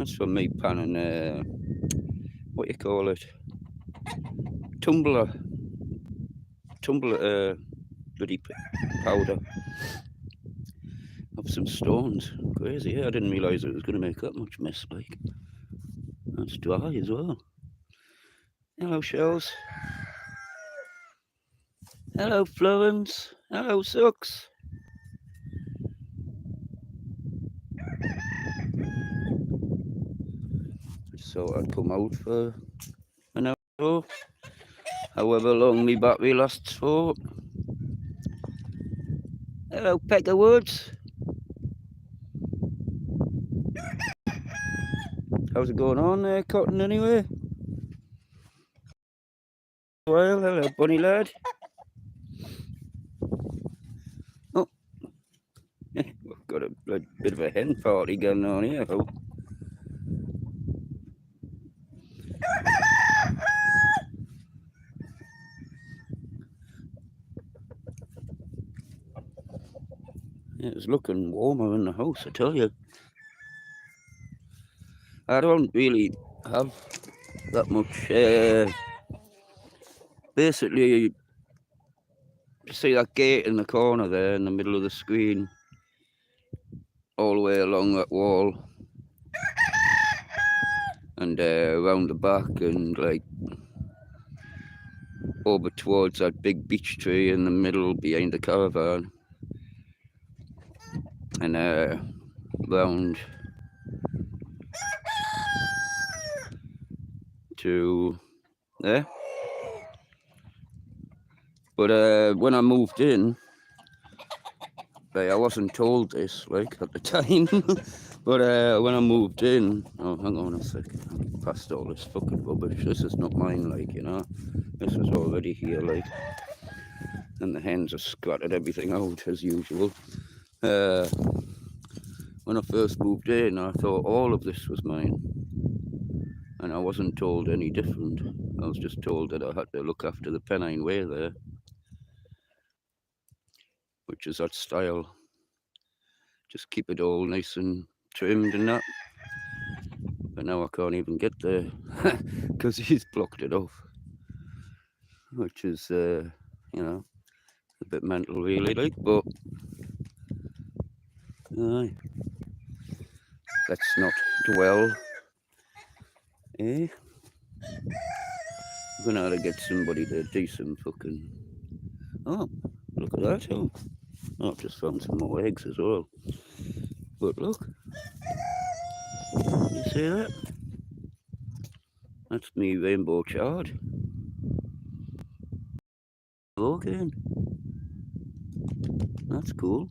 That's for me panning, what you call it? Tumbler, bloody powder of some stones. Crazy, I didn't realise it was going to make that much mess, like. That's dry as well. Hello, Shells. Hello, Florence. Hello, Sucks. Just thought I'd come out for an hour, however long my battery lasts for. Hello, Peckerwoods. How's it going on there, Cotton, anyway? Well, hello, bunny lad. Oh, we've got a bit of a hen party going on here. Oh. Yeah, it's looking warmer in the house, I tell you. I don't really have that much. Basically, you see that gate in the corner there in the middle of the screen, all the way along that wall, and around the back, and like over towards that big beech tree in the middle behind the caravan, and round to there. But when I moved in, like, I wasn't told this, like, at the time. But when I moved in, oh, hang on a second, I passed all this fucking rubbish. This is not mine, like, you know. This is already here, like, and the hens have scattered everything out as usual. When I first moved in, I thought all of this was mine, and I wasn't told any different. I was just told that I had to look after the Pennine Way there, which is that style. Just keep it all nice and trimmed and that. But now I can't even get there because he's blocked it off, which is, you know, a bit mental, really, like. But aye, let's not dwell. Eh? I'm gonna have to get somebody to do some fucking. Oh, look at that! Oh, I've just found some more eggs as well. But look, you see that? That's me rainbow chard. Again. That's cool.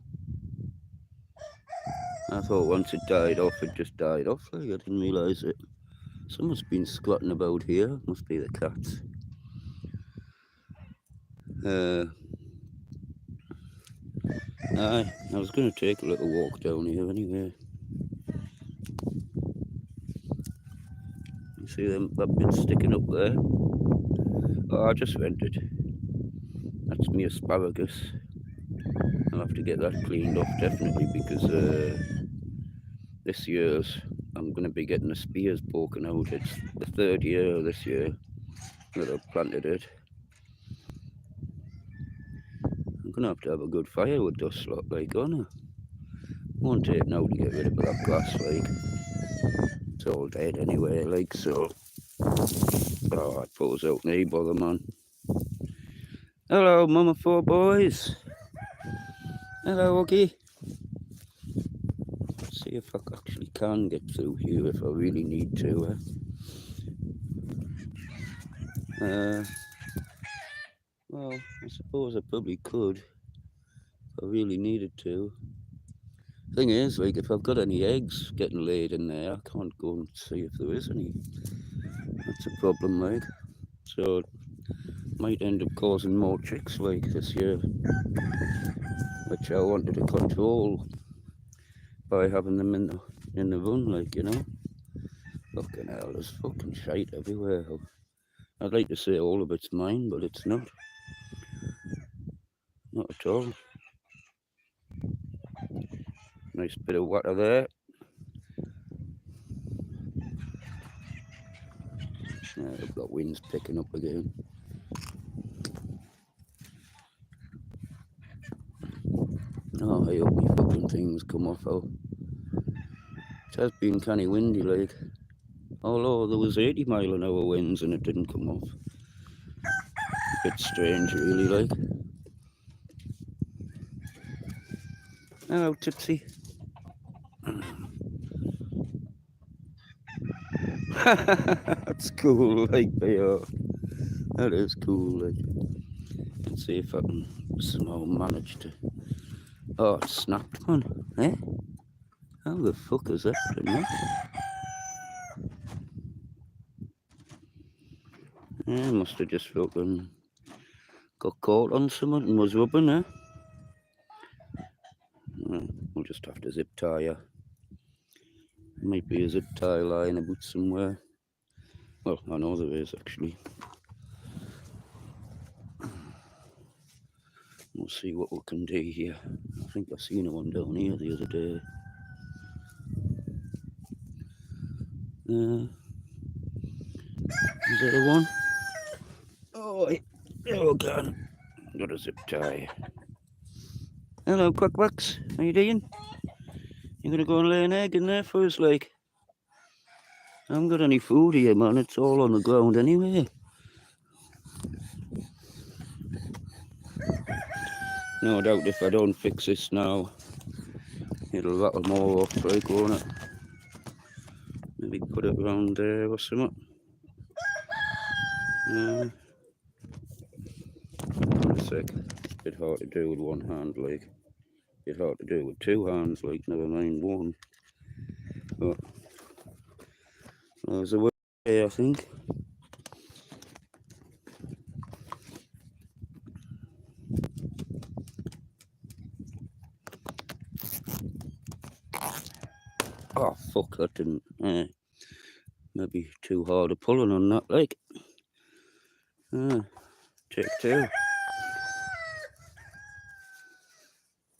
I thought once it died off, it just died off. Like, I didn't realise it. Someone's been squatting about here. Must be the cats. Aye, I was going to take a little walk down here anyway. You see them, that bit sticking up there? Oh, I just rented. That's me asparagus. I'll have to get that cleaned off definitely, because this year's I'm going to be getting the spears poking out. It's the third year this year that I've planted it. I'm going to have a good firewood dust lot, like, on it. Won't take now to get rid of that grass, like. It's all dead anyway, like, so. Oh, I pulls out me, bother, man. Hello, Mama Four Boys. Hello, Oggy. See if I actually can get through here if I really need to. Well, I suppose I probably could if I really needed to. Thing is, like, if I've got any eggs getting laid in there, I can't go and see if there is any. That's a problem, like. So might end up causing more chicks, like, this year, which I wanted to control by having them in the run, like, you know. Fucking hell, there's fucking shite everywhere. I'd like to say all of it's mine, but it's not. Not at all. Nice bit of water there. I've got winds picking up again. Oh, I hope my fucking things come off. Oh, it has been kind of windy, like. Although there was 80-mile-an-hour winds and it didn't come off. A bit strange, really, like. Hello, Tipsy. That's cool, like, Bear. That is cool, like. Let's see if I can somehow manage to... Oh, it snapped, man. Eh? How the fuck is that happening? Yeah, must have just fucking got caught on something and was rubbing, eh? We'll just have to zip tie her. Might be a zip tie lying about somewhere. Well, I know there is, actually. We'll see what we can do here. I think I seen one down here the other day. Is that a one? Oh, God. Got a zip tie. Hello, Quackbucks. How you doing? You gonna go and lay an egg in there for us, like? I haven't got any food here, man. It's all on the ground anyway. No doubt if I don't fix this now, it'll rattle more off, like, won't it? Maybe put it around there or something. A sec. It's a bit hard to do with one hand, like. A bit hard to do with two hands, like, never mind one. But there's a way, I think. Oh, fuck, that didn't... maybe too hard a pulling on that, like. Take two.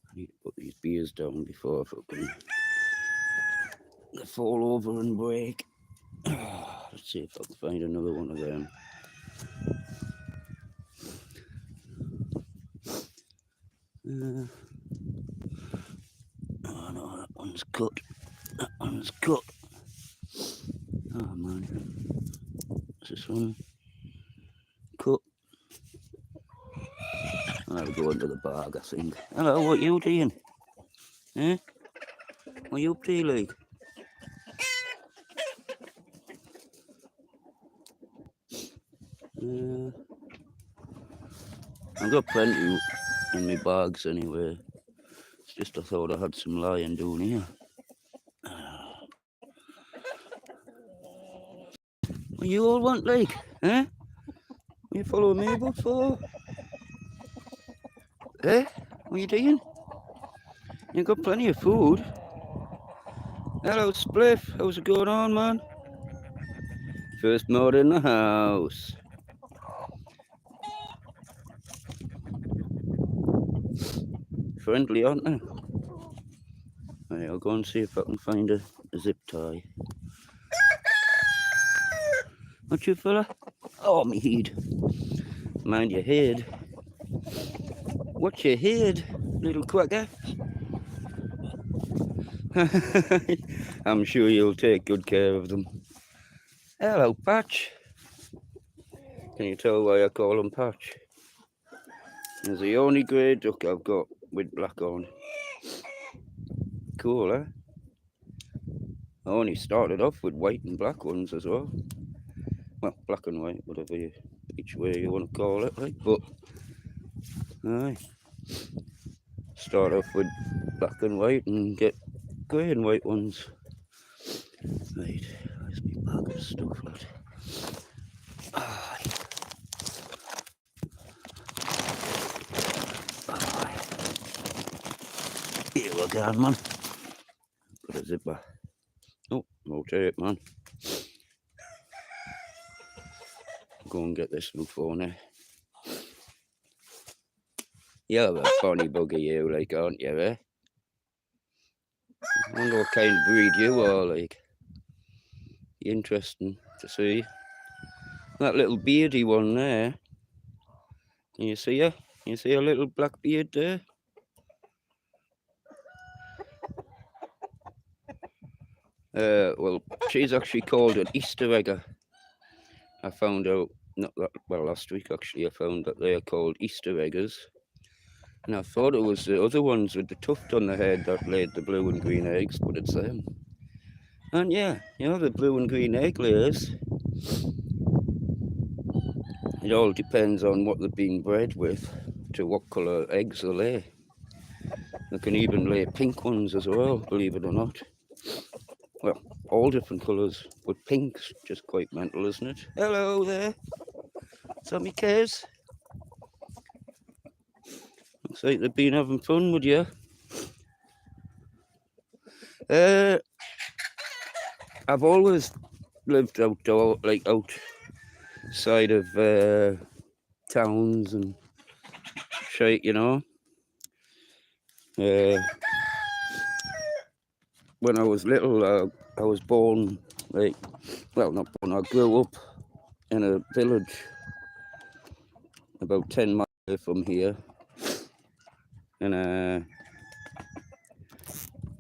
I need to put these beers down before I fucking... they fall over and break. Let's see if I can find another one of them. Oh no, that one's cut. That one's cut. Oh man. Is this one cut? I'll have to go into the bag, I think. Hello, what you doing? Eh? What you up to, like? I've got plenty in my bags anyway. It's just I thought I had some lying down here. What you all want, like? Eh? What you following me about for? Eh? What you doing? You got plenty of food. Hello, Spliff. How's it going on, man? First mod in the house. Friendly, aren't they? Right, I'll go and see if I can find a zip tie. What you, fella? Oh, me head. Mind your head. What's your head, little quacker? I'm sure you'll take good care of them. Hello, Patch. Can you tell why I call him Patch? He's the only grey duck I've got with black on. Cool, eh? I only started off with white and black ones as well. Well, black and white, whatever you, each way you want to call it, like. But, aye. Start off with black and white and get grey and white ones. Right, where's my bag of stuff, lad? Aye. Aye. Here we go, man. Got a zipper. Oh, no tape, man. Go and get this new phone there. You're a funny bugger, you, like, aren't you, eh? I wonder what kind of breed you are, like. Interesting to see. That little beardy one there. Can you see her? Can you see a little black beard there? Well, she's actually called an Easter egger. I found out, not that, well, last week actually, I found that they are called Easter eggers. And I thought it was the other ones with the tuft on the head that laid the blue and green eggs, but it's them. And yeah, you know, the blue and green egg layers, it all depends on what they've been bred with to what colour eggs they lay. They can even lay pink ones as well, believe it or not. Well, all different colours, but pink's just quite mental, isn't it? Hello there. Is that me, Kez? Looks like they've been having fun with you. I've always lived outdoor, like outside of towns and shit, you know. When I was little, I was born, like, well, not born, I grew up in a village about 10 miles away from here. And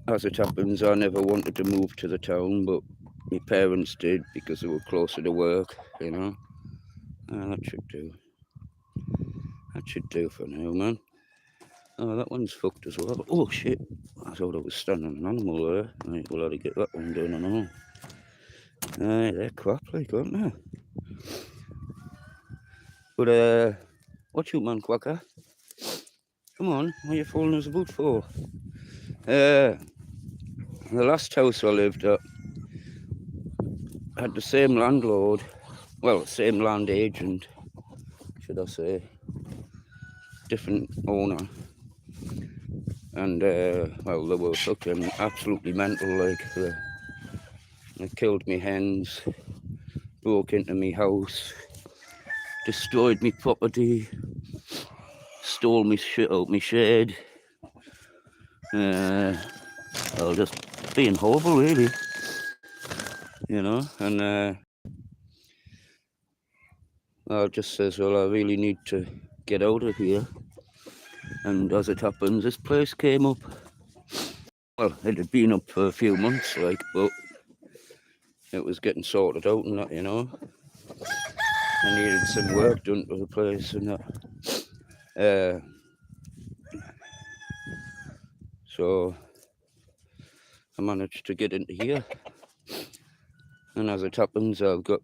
as it happens, I never wanted to move to the town, but my parents did because they were closer to work, you know. That should do. That should do for now, man. Oh, that one's fucked as well. Oh, shit. I thought I was standing an animal there. Right, we'll have to get that one done and all. They're crap, like, aren't they? But, watch you, man, Quacker. Come on, what are you fooling us about for? The last house I lived at had the same landlord, well, same land agent, should I say, different owner. And, well, they were fucking absolutely mental, like, they killed me hens, broke into me house, destroyed me property, stole me shit out me shed. Well, just being horrible, really, you know. And I just says, well, I really need to get out of here. And as it happens, this place came up. Well, it had been up for a few months, like, but it was getting sorted out and that, you know. I needed some work done to the place and that. So I managed to get into here. And as it happens, I've got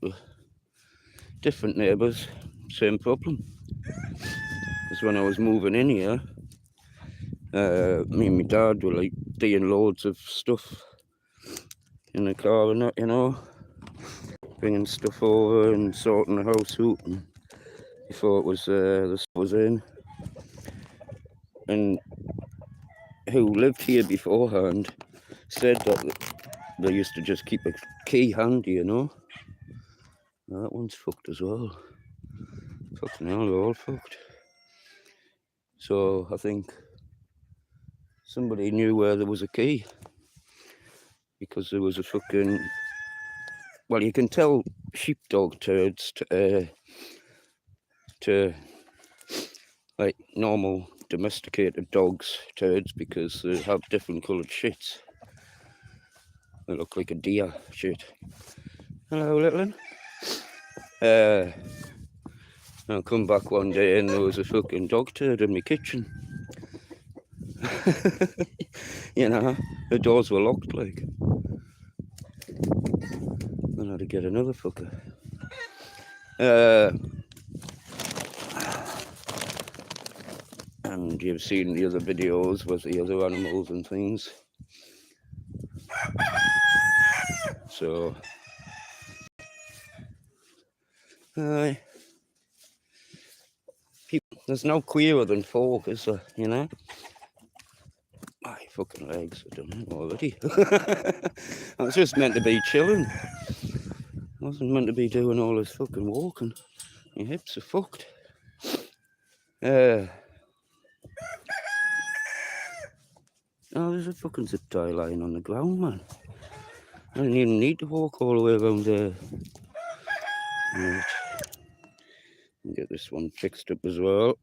different neighbours, same problem. Because when I was moving in here, me and my dad were like doing loads of stuff in the car and that, you know, bringing stuff over and sorting the house out and before it was the stuff was in. And who lived here beforehand said that they used to just keep a key handy, you know. Now, that one's fucked as well. Fucking hell, they're all fucked. So I think somebody knew where there was a key because there was a fucking, well, you can tell sheepdog turds to like normal domesticated dogs turds because they have different coloured shits. They look like a deer shit. Hello, little one. I'll come back one day and there was a fucking dog turd in my kitchen. You know, the doors were locked, like. Then I had to get another fucker. And you've seen the other videos with the other animals and things. So, people, there's no queerer than folk, is there, you know? My fucking legs are done already. I was just meant to be chilling. I wasn't meant to be doing all this fucking walking. My hips are fucked. Oh, there's a fucking zip tie lying on the ground, man. I didn't even need to walk all the way around there. Right. Get this one fixed up as well.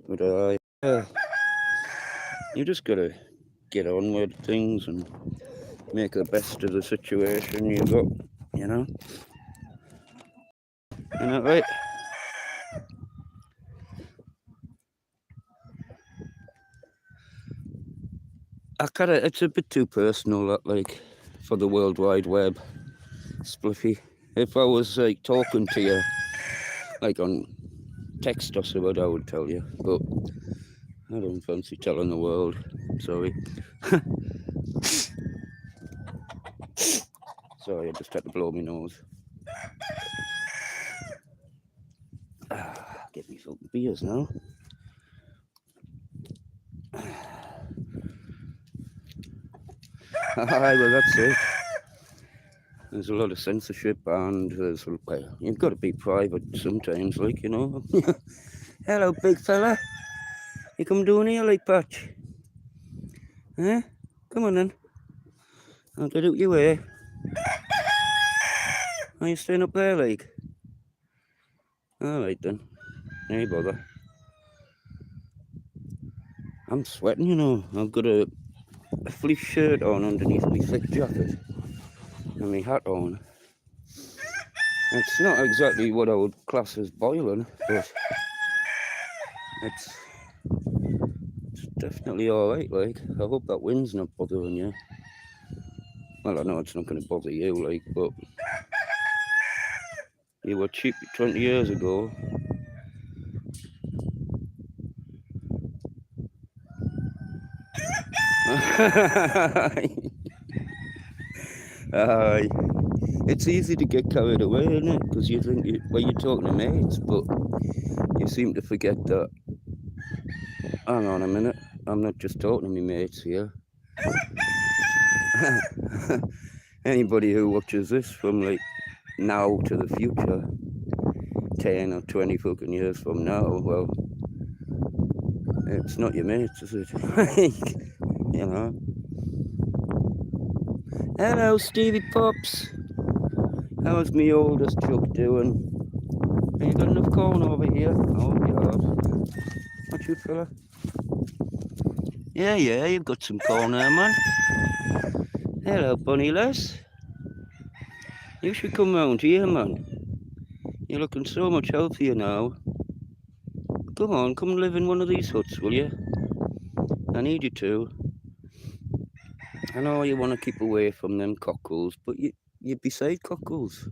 But you just gotta get on with things and make the best of the situation you've got, you know? Isn't that right? It's a bit too personal, that, like, for the World Wide Web, Spliffy. If I was, like, talking to you, like, on text or something, I would tell you, but I don't fancy telling the world. Sorry. Sorry, I just had to blow my nose. Get me some beers now. Aye, well, that's it. There's a lot of censorship, and there's, well, you've got to be private sometimes, like, you know. Hello, big fella. You come down here, like, Patch? Eh? Come on, then. I'll get out your way. Are you staying up there, like? Alright, then. No bother. I'm sweating, you know. I've got a fleece shirt on underneath my thick jacket and my hat on. It's not exactly what I would class as boiling, but it's definitely alright, like. I hope that wind's not bothering you. Well, I know it's not going to bother you, like, but you were cheap 20 years ago. Aye. It's easy to get carried away, isn't it? Because you think, you're talking to mates, but you seem to forget that. Hang on a minute, I'm not just talking to my mates here. Anybody who watches this from, like, now to the future, 10 or 20 fucking years from now, well, it's not your mates, is it? You know. Hello, Stevie Pops. How's me oldest Chuck doing? Have you got enough corn over here? Oh, yeah. What you, fella? Yeah, you've got some corn there, man. Hello, Bunny Les. You should come round here, man. You're looking so much healthier now. Come on, come live in one of these huts, will you? I need you to. I know you want to keep away from them cockles, but you're beside cockles.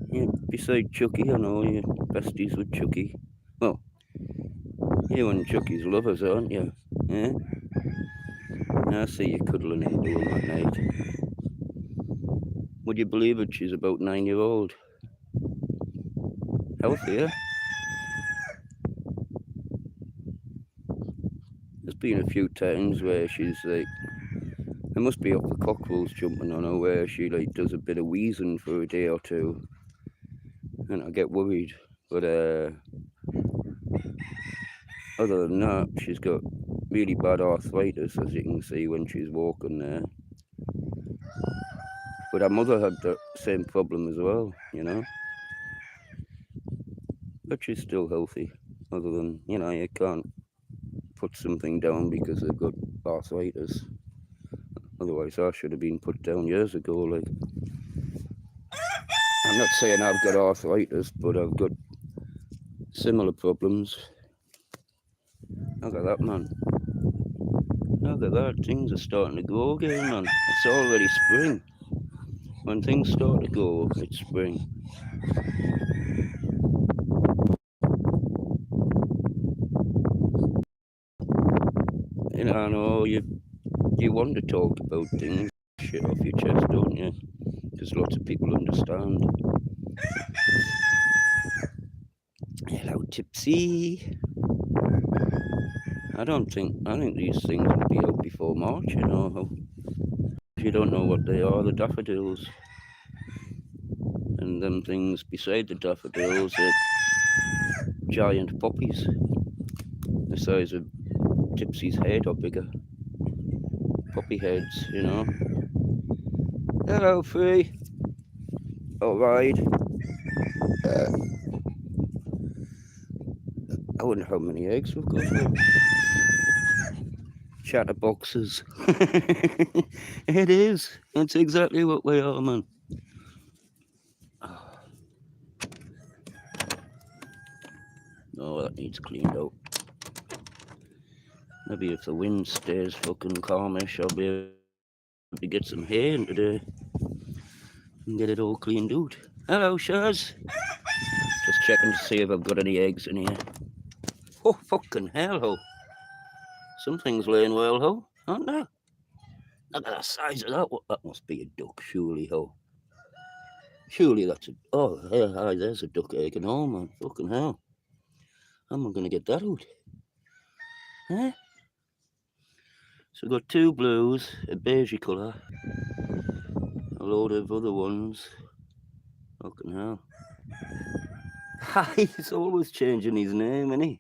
You're beside Chucky, I know you're besties with Chucky. Well, you and Chucky's lovers, aren't you? Yeah? I see you cuddling into him at night. Would you believe it, she's about 9-year-old. Healthier. There's been a few times where she's like, there must be up the cockerels jumping on her, where she, like, does a bit of wheezing for a day or two, and I get worried. But other than that, she's got really bad arthritis, as you can see when she's walking there. But her mother had the same problem as well, you know. But she's still healthy, other than, you know, you can't put something down because they've got arthritis. Otherwise, I should have been put down years ago, like. I'm not saying I've got arthritis, but I've got similar problems. Look at that, man. Look at that. Things are starting to go again, man. It's already spring. When things start to go, it's spring. You know, I know you want to talk about things, shit off your chest, don't you? Because lots of people understand. Hello, Tipsy. I think these things will be out before March, you know. If you don't know what they are, the daffodils. And them things beside the daffodils are giant poppies. The size of Tipsy's head or bigger. Poppy heads, you know. Hello, Free. or ride. Uh, I wonder how many eggs we've got. Chatterboxes. It is. It's exactly what we are, man. Oh, that needs cleaned out. Maybe if the wind stays fucking calmish, I'll be able to get some hay in today and get it all cleaned out. Hello, Shaz. Just checking to see if I've got any eggs in here. Oh, fucking hell, ho. Something's laying well, ho, aren't there? Look at the size of that. That must be a duck, surely, ho. Surely that's a... Oh, hi, there's a duck egg and all, man. Fucking hell. How am I going to get that out? Eh? So I've got 2 blues, a beigey colour, a load of other ones. Fucking hell. He's always changing his name, isn't he?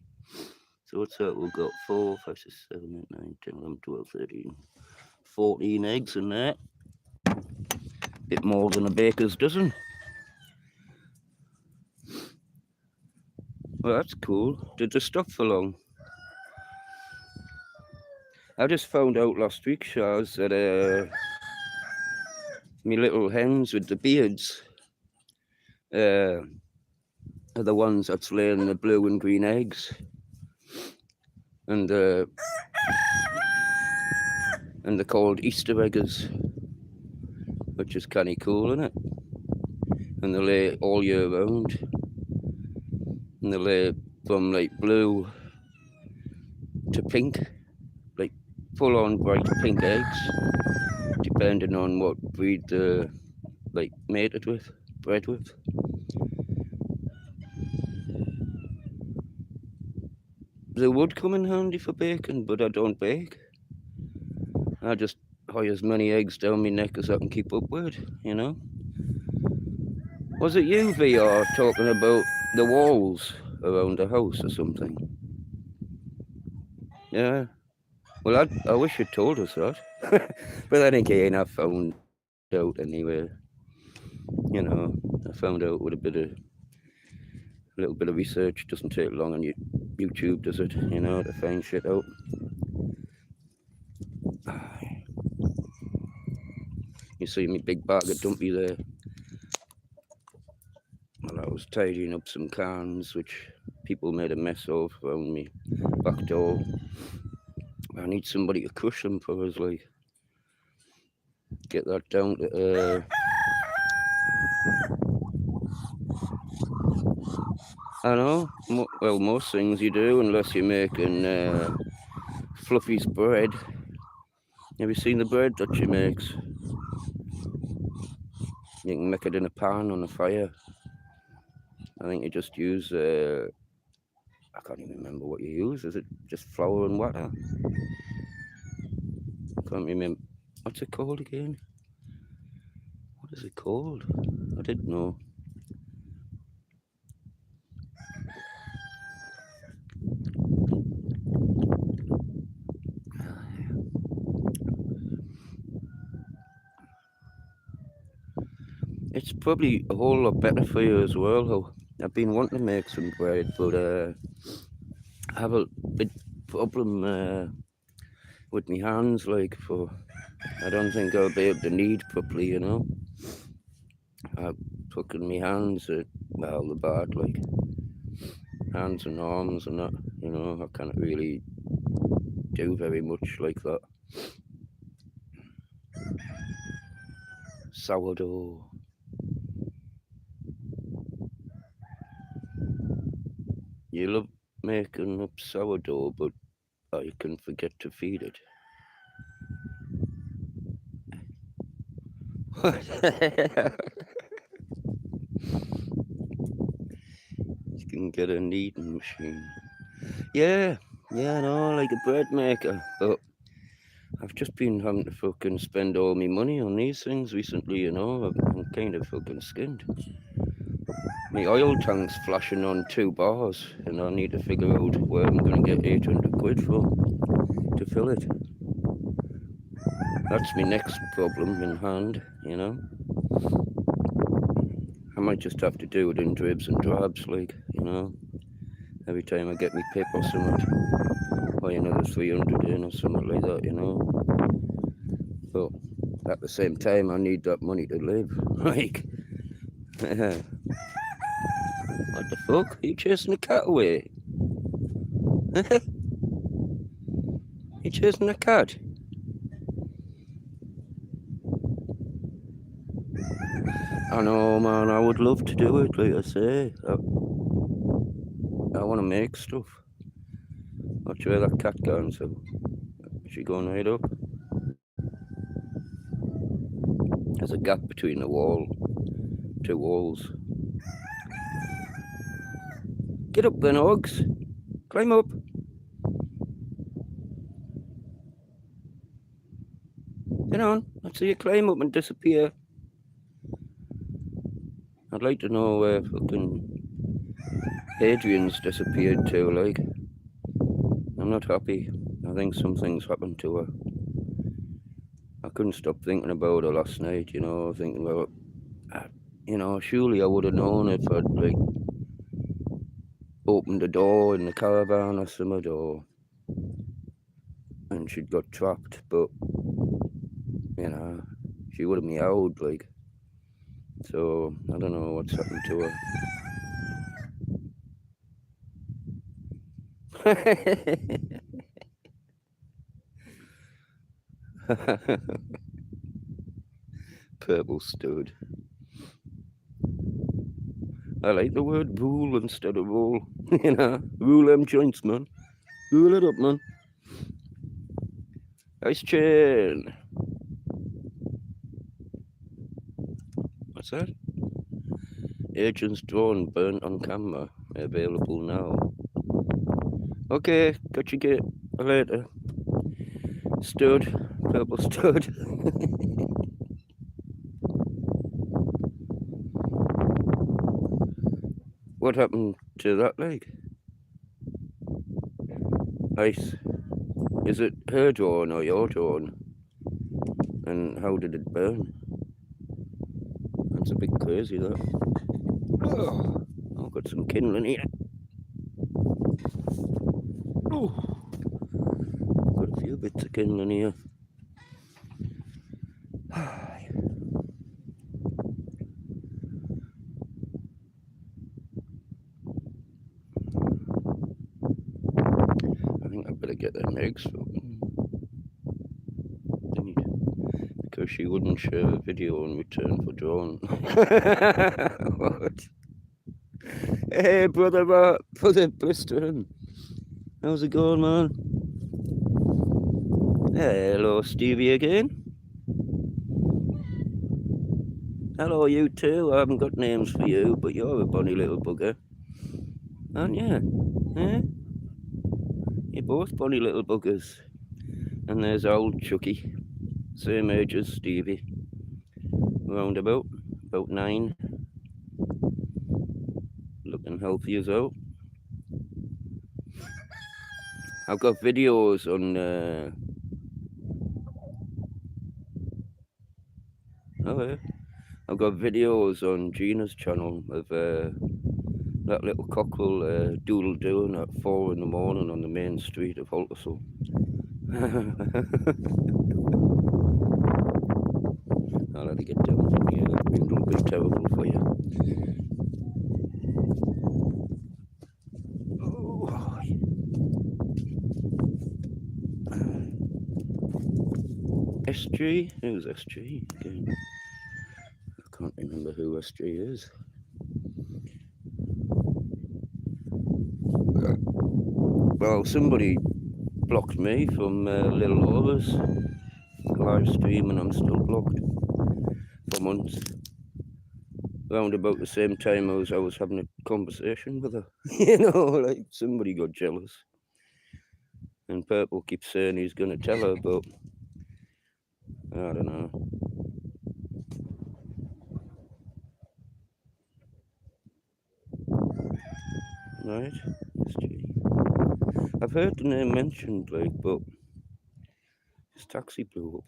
So what's that? We've got 4, 5, 6, 7, 8, 9, 10, 11, 12, 13, 14 eggs in there. Bit more than a baker's dozen. Well, that's cool. Did they stop for long? I just found out last week, Shaz, that me little hens with the beards are the ones that's laying the blue and green eggs. And they're called Easter eggers, which is kind of cool, isn't it? And they lay all year round. And they lay from like blue to pink, like full on bright pink eggs, depending on what breed they're like mated with, bred with. They would come in handy for baking, but I don't bake. I just hire as many eggs down my neck as I can keep up with, you know? Was it you, VR, talking about the walls around the house or something? Yeah. Well, I wish you'd told us that. But then again, I found out anyway. You know, I found out with a little bit of research. Doesn't take long on YouTube, does it? You know, to find shit out. You see me big bag of dumpy there. Well, I was tidying up some cans which people made a mess of around me back door. I need somebody to crush them for us, like get that down to I know. Well, most things you do, unless you're making Fluffy's bread. Have you seen the bread that she makes? You can make it in a pan on a fire. I think you just use, I can't even remember what you use. Is it just flour and water? I can't remember. What's it called again? What is it called? I didn't know. It's probably a whole lot better for you as well, though. I've been wanting to make some bread, but I have a bit problem with my hands, like, I don't think I'll be able to knead properly, you know. Fucking my hands are, well, they're bad, like, hands and arms and that, you know, I can't really do very much like that. Sourdough. You love making up sourdough, but you can forget to feed it. You can get a kneading machine. Yeah, no, like a bread maker. But I've just been having to fucking spend all my money on these things recently, you know. I'm kind of fucking skinned. My oil tank's flashing on 2 bars, and I need to figure out where I'm going to get 800 quid from to fill it. That's my next problem in hand, you know. might just have to do it in dribs and drabs, like, you know. Every time I get me pip or something, buy another 300 in or something like that, you know. But at the same time, I need that money to live. Like, what the fuck? Are you chasing the cat away? You chasing the cat? I know, man. I would love to do it, like I say. I want to make stuff. Watch where that cat going, so is she going right up? There's a gap between the wall, two walls. Get up then, Hogs. Climb up. Get on. Let's see you climb up and disappear. I'd like to know where fucking Adrian's disappeared to, like. I'm not happy. I think something's happened to her. I couldn't stop thinking about her last night, you know, thinking about, you know, surely I would have known if I'd, like, opened the door in the caravan or something, or, and she'd got trapped, but, you know, she would have meowed, like, so, I don't know what's happened to her. Purple stud. I like the word rule instead of roll. You know, rule them joints, man. Rule it up, man. Ice chain. What's that? Agent's drone burnt on camera. Available now. Okay, catch you get later. Stud. Purple stud. What happened to that leg? Ice. Is it her drone or your drone? And how did it burn? That's a bit crazy, that. Oh, I've got some kindling here. Oh, got a few bits of kindling here. I think I better get them eggs because she wouldn't share a video in return for drone. What? Hey, brother Blistering. How's it going, man? Hello, Stevie again. Hello, you too. I haven't got names for you, but you're a bonny little bugger, aren't you? Eh? You're both bonny little buggers. And there's old Chucky, same age as Stevie, round about 9, looking healthy as well. I've got videos on I've got videos on Gina's channel of that little cockerel doodle doing at 4 in the morning on the main street of Haltersall. I'll have to get down from here. That wind will be terrible for you. SG? Who's SG again? I can't remember who SG is. Well, somebody blocked me from Little Laura's live stream, and I'm still blocked for months. Around about the same time I was having a conversation with her. You know, like somebody got jealous. And Purple keeps saying he's going to tell her, but I don't know. Right? SG. I've heard the name mentioned, like, but his taxi blew up.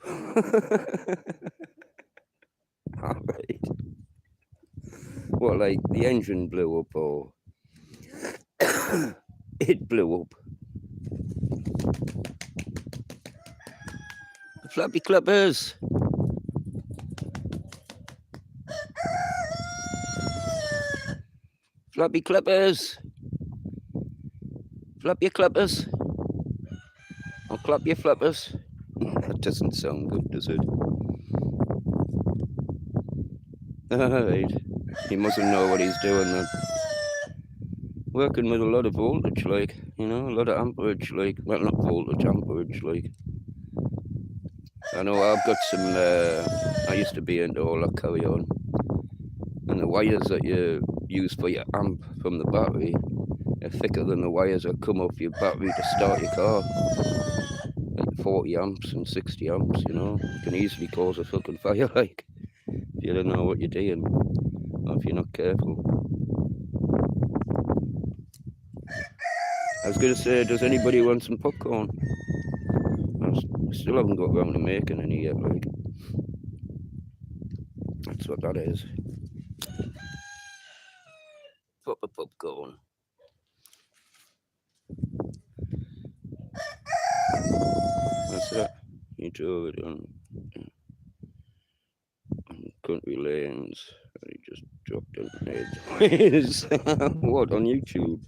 Alright. What, like the engine blew up or it blew up? Flappy clappers. Flappy clappers. Flap your clappers. Or clap your flappers. That doesn't sound good, does it? Alright. He mustn't know what he's doing then. Working with a lot of voltage, like, you know, a lot of amperage, like, well, not voltage, amperage, like. I know I've got some, I used to be into all that carry on. And the wires that you use for your amp from the battery are thicker than the wires that come off your battery to start your car. Like 40 amps and 60 amps, you know, can easily cause a fucking fire, like, if you don't know what you're doing, or if you're not careful. I was going to say, does anybody want some popcorn? I still haven't got around to making any yet, like. That's what that is. Proper popcorn. That's that. You drove it on country lanes. He just dropped on edgeways. What, on YouTube?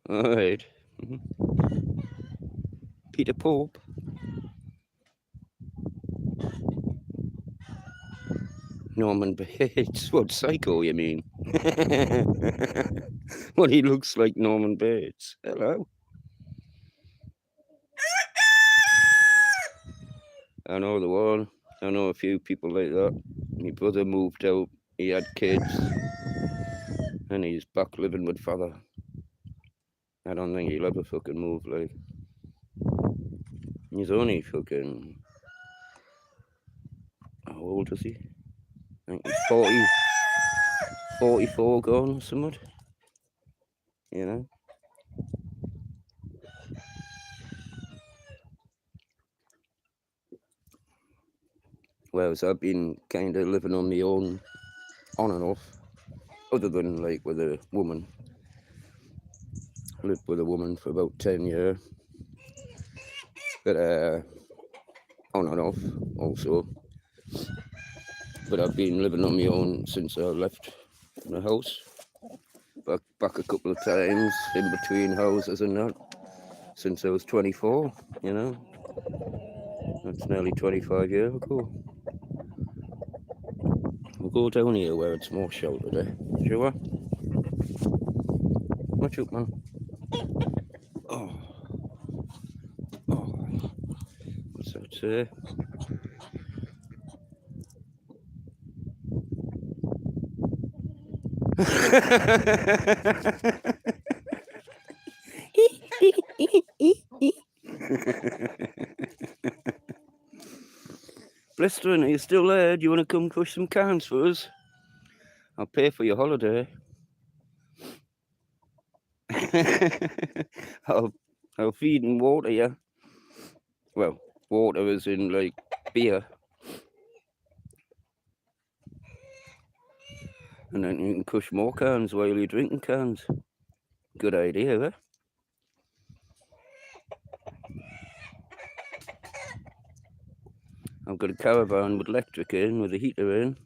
Alright. Peter Pope. Norman Bates. What, Psycho, you mean? What, he looks like Norman Bates. Hello. I know the one. I know a few people like that. My brother moved out. He had kids. And he's back living with father. I don't think he'll ever fucking move, like. He's only fucking... How old is he? I think he's 40... 44 gone or something. You know? Whereas I've been kind of living on my own, on and off. Other than, like, with a woman. I lived with a woman for about 10 years. But, on and off, also. But I've been living on my own since I left the house. Back a couple of times in between houses and that. Since I was 24, you know. That's nearly 25 years ago. We'll go down here where it's more sheltered, eh? Sure? Watch out, man. Oh. Oh. What's that say? Blistering, are you still there? Do you want to come push some cans for us? I'll pay for your holiday. I'll feed and water you. Well, water is in, like, beer. And then you can push more cans while you're drinking cans. Good idea, eh? I've got a caravan with electric in, with a heater in.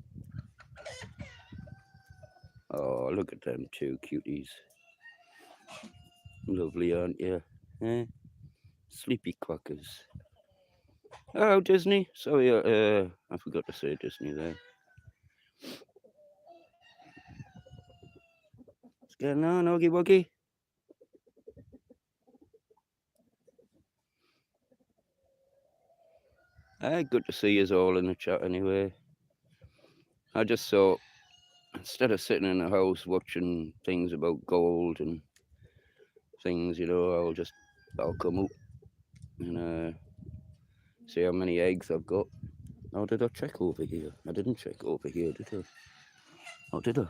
Oh, look at them two cuties. Lovely, aren't you? Eh? Sleepy quackers. Oh, Disney. Sorry, I forgot to say Disney there. What's going on, Oggy Woggy? Good to see you all in the chat anyway. I just thought, instead of sitting in the house watching things about gold and things, you know, I'll come up and see how many eggs I've got. Oh, did I check over here? I didn't check over here, did I? Oh, did I?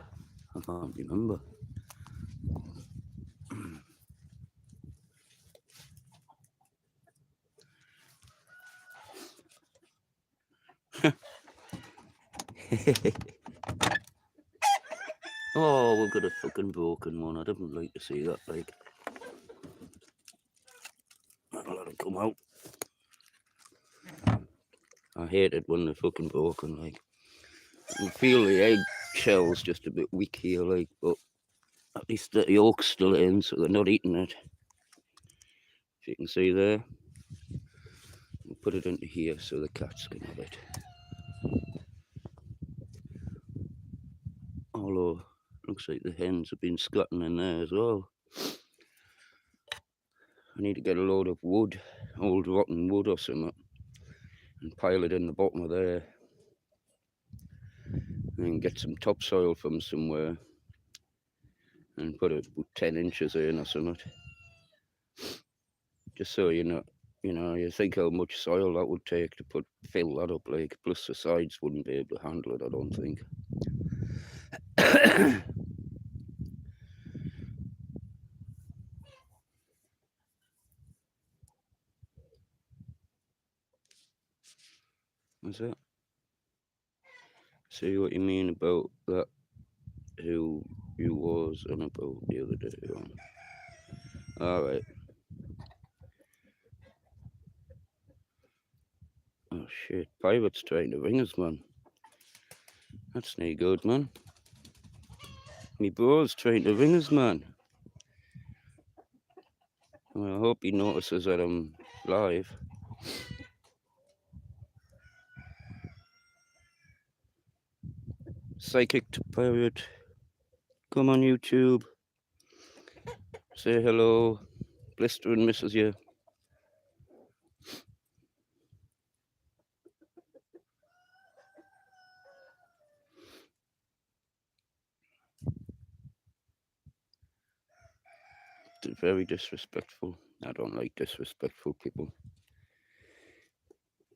I can't remember. Oh, we've got a fucking broken one. I didn't like to see that. Like, I'll let it come out. I hate it when they're fucking broken. Like, you feel the egg shell's just a bit weak here. Like, but at least the yolk's still in, so they're not eating it. If you can see there, we'll put it into here so the cats can have it. Although, looks like the hens have been squatting in there as well. I need to get a load of wood, old rotten wood or something, and pile it in the bottom of there. And get some topsoil from somewhere and put it 10 inches in or something. Just so you think how much soil that would take to fill that up, like, plus the sides wouldn't be able to handle it, I don't think. What's that? See what you mean about that, who you was on about the other day on. Alright. Oh shit, Pirate's trying to ring us, man. That's no good, man. Me bro's trying to ring us, man. Well, I hope he notices that I'm live. Psychic to Pirate. Come on YouTube. Say hello. Blistering misses you. Very disrespectful. I don't like disrespectful people.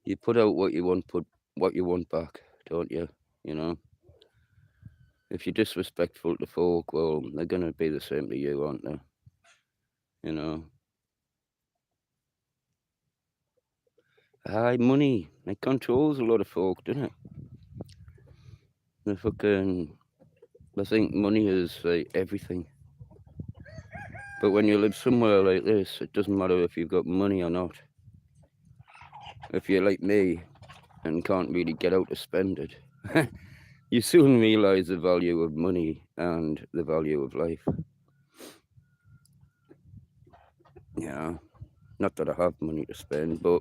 You put out what you want back, don't you? You know. If you're disrespectful to folk, well, they're gonna be the same to you, aren't they? You know. High money. It controls a lot of folk, doesn't it? I think money is like everything. But when you live somewhere like this, it doesn't matter if you've got money or not. If you're like me and can't really get out to spend it, you soon realise the value of money and the value of life. Yeah, not that I have money to spend, but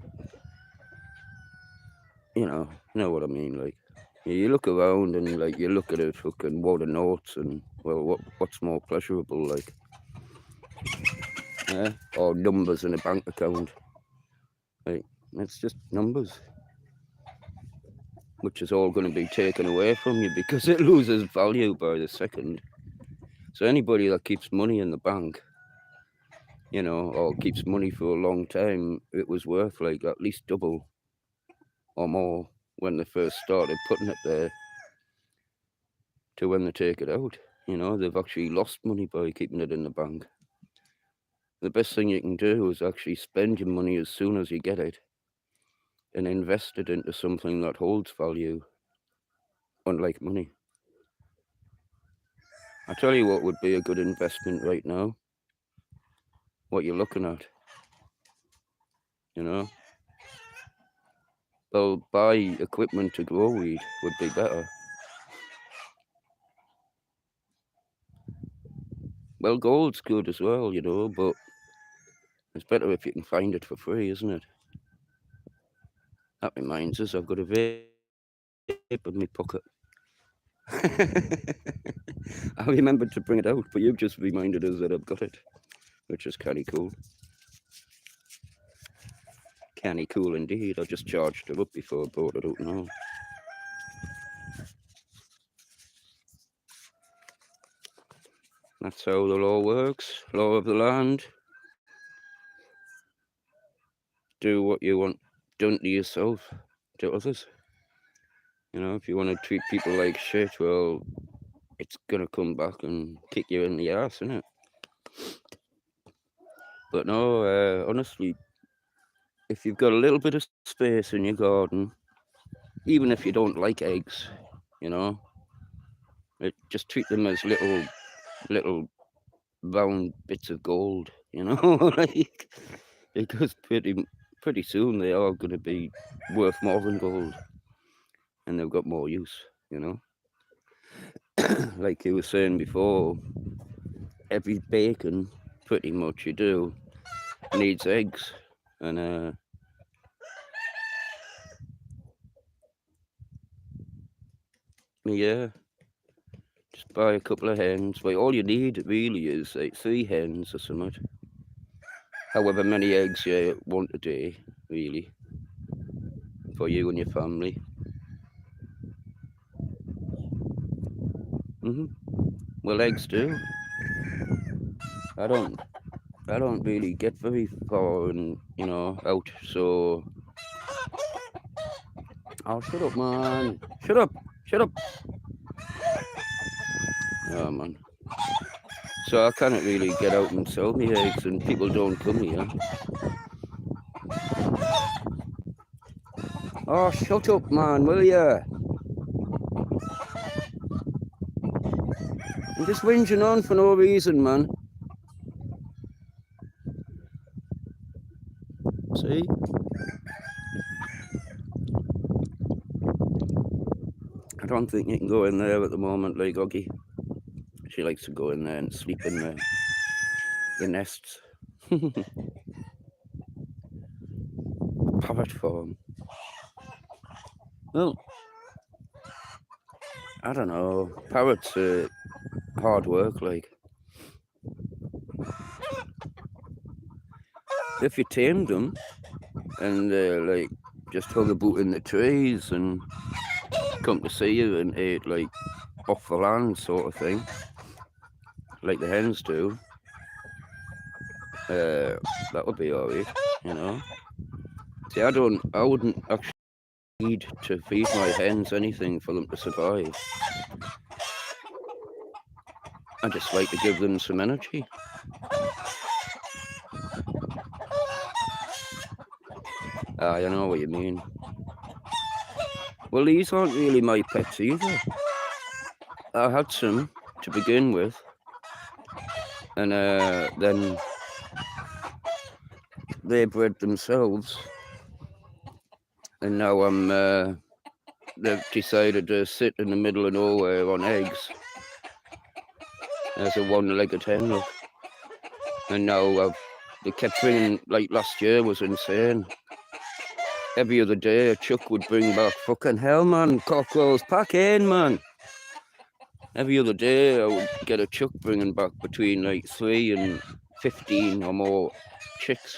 you know what I mean. Like, you look around and like you look at a fucking wad of notes, and well, what's more pleasurable, like, yeah, or numbers in a bank account? Like, it's just numbers, which is all going to be taken away from you because it loses value by the second. So anybody that keeps money in the bank, or keeps money for a long time, it was worth like at least double or more when they first started putting it there to when they take it out. They've actually lost money by keeping it in the bank. The best thing you can do is actually spend your money as soon as you get it and invest it into something that holds value, unlike money. I tell you what would be a good investment right now. What you're looking at, Well, buy equipment to grow weed would be better. Well, gold's good as well, but it's better if you can find it for free, isn't it? That reminds us, I've got a vape in my pocket. I remembered to bring it out, but you've just reminded us that I've got it, which is kind of cool. Canny cool indeed. I just charged it up before I brought it out now. That's how the law works. Law of the land. Do what you want done to yourself, to others. If you want to treat people like shit, well, it's going to come back and kick you in the ass, isn't it? But no, honestly, if you've got a little bit of space in your garden, even if you don't like eggs, you know. Just treat them as little round bits of gold, you know, like, because pretty soon they are going to be worth more than gold, and they've got more use, you know. Like you were saying before, every bacon, pretty much you do, needs eggs, and yeah, just buy a couple of hens. Like all you need really is like 3 hens or something. However many eggs you want a day, really, for you and your family. Well, eggs do. I don't. I don't really get very far and out. So, oh, shut up, man! Shut up! Shut up! Oh, man. So I can't really get out and sell me eggs, and people don't come here. Oh, shut up, man! Will ya? I'm just whinging on for no reason, man. See? I don't think you can go in there at the moment, like Oggy. She likes to go in there and sleep in the nests. Parrot farm. Well, I don't know. Parrots are hard work, like. If you tamed them and like just hung about in the trees and come to see you and ate like off the land sort of thing, like the hens do, that would be alright, you know. See, I wouldn't actually need to feed my hens anything for them to survive. I just like to give them some energy. I know what you mean. Well, these aren't really my pets either. I had some to begin with, and then they bred themselves, and now they've decided to sit in the middle of nowhere on eggs as a one-legged hen, look. And now they kept bringing, like last year was insane. Every other day a chuck would bring back, fucking hell, man, cockerels, pack in, man. Every other day I would get a chuck bringing back between like 3 and 15 or more chicks.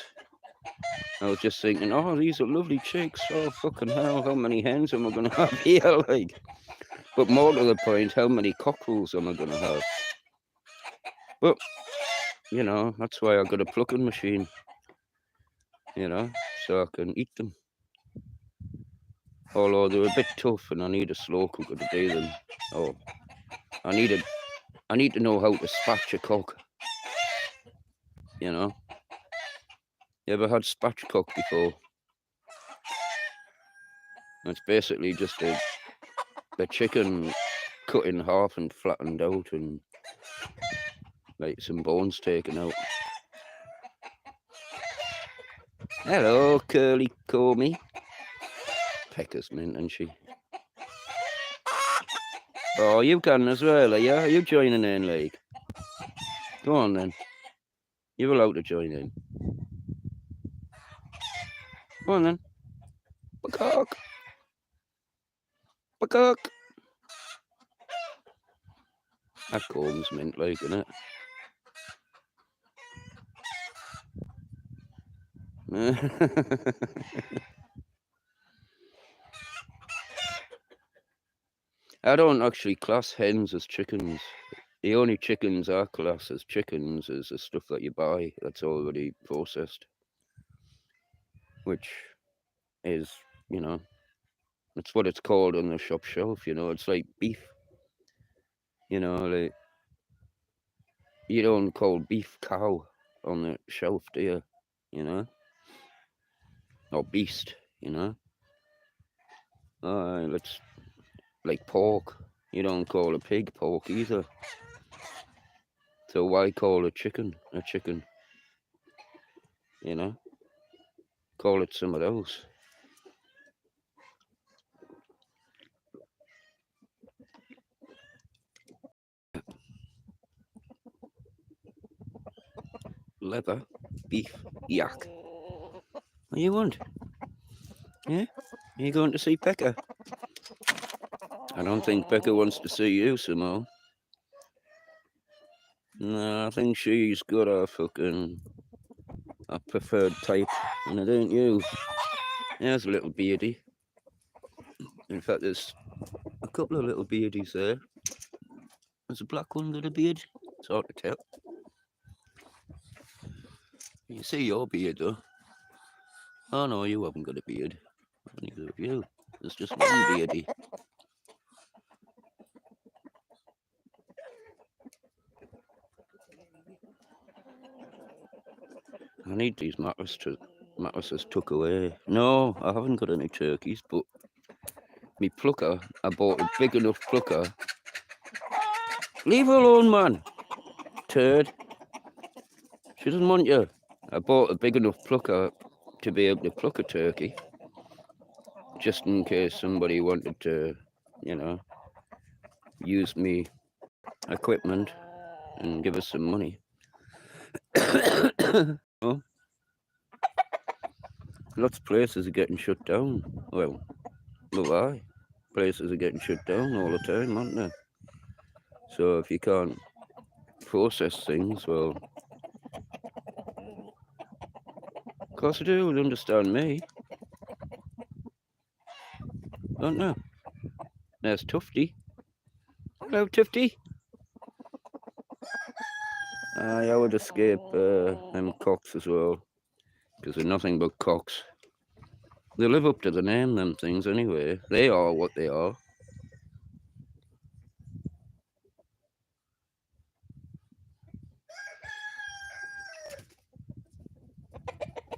I was just thinking, oh, these are lovely chicks. Oh, fucking hell, how many hens am I going to have here? Like, but more to the point, how many cockerels am I going to have? But, that's why I got a plucking machine, so I can eat them. Although they're a bit tough and I need a slow cooker to do them. Oh, I need to know how to spatch a cock, You ever had spatchcock before? It's basically just a chicken cut in half and flattened out and like some bones taken out. Hello, Curly Comey. Pecker's mint, isn't she? Oh, you can as well, are you? Are you joining in, like? Go on then. You're allowed to join in. Go on then. Peacock. Peacock. That comb's mint, like, isn't it? I don't actually class hens as chickens. The only chickens I class as chickens is the stuff that you buy that's already processed, which is, it's what it's called on the shop shelf, it's like beef, like you don't call beef cow on the shelf, do you? Or beast, Alright, like pork. You don't call a pig pork either. So why call a chicken a chicken? You know, call it something else. Leather, beef, yak. What do you want? Yeah? Are you going to see Becca? I don't think Becca wants to see you, Simone. No, I think she's got a preferred type, and it ain't you. There's a little beardy. In fact, there's a couple of little beardies there. There's a black one with a beard. It's hard to tell. You see your beard, though. Oh, no, you haven't got a beard. Neither of you. There's just one beardy. I need these mattresses tucked away. No, I haven't got any turkeys, but me plucker, I bought a big enough plucker. Leave her alone, man. Turd. She doesn't want you. I bought a big enough plucker to be able to pluck a turkey, just in case somebody wanted to, you know, use me equipment and give us some money. Oh, lots of places are getting shut down. Well, why? Places are getting shut down all the time, aren't they? So if you can't process things, well, of course I do, would understand me. Don't know. There's Tufty. Hello, Tufty. I would escape them cocks as well, because they're nothing but cocks. They live up to the name, them things, anyway. They are what they are.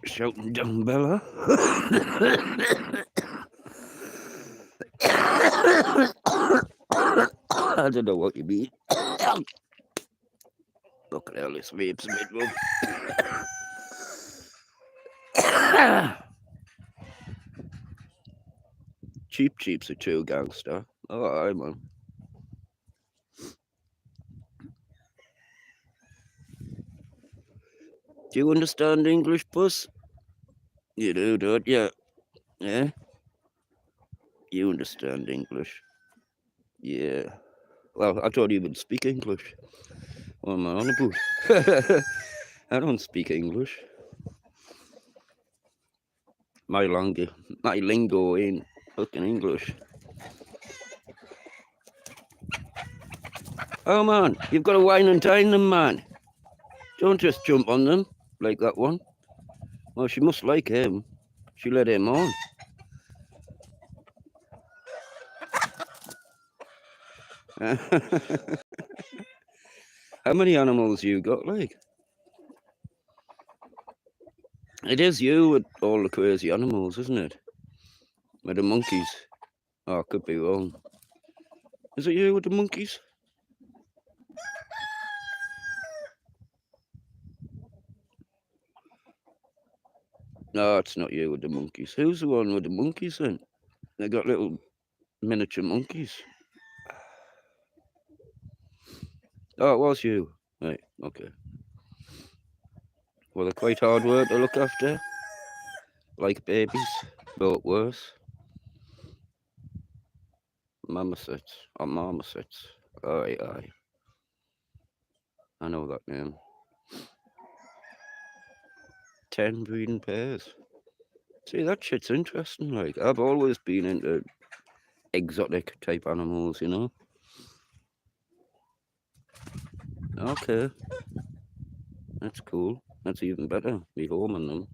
Shouting down Bella. I don't know what you mean. Look at hell, this vape's a bit rough. Cheap's a true gangster. Alright, man. Do you understand English, puss? You do, don't you? Yeah? You understand English. Yeah. Well, I thought you would speak English. What am I on about? I don't speak English. My lingo ain't fucking English. Oh man, you've got to wine and dine them, man. Don't just jump on them like that one. Well, she must like him. She let him on. How many animals you got, like? It is you with all the crazy animals, isn't it? With the monkeys. Oh, I could be wrong. Is it you with the monkeys? No, it's not you with the monkeys. Who's the one with the monkeys then? They got little miniature monkeys. Oh, it was you. Right, okay. Well, they're quite hard work to look after. Like babies, but worse. Marmosets. Or marmosets. Aye. I know that name. 10 breeding pairs. See, that shit's interesting. Like, I've always been into exotic type animals, you know? Okay. That's cool. That's even better. Be homing them.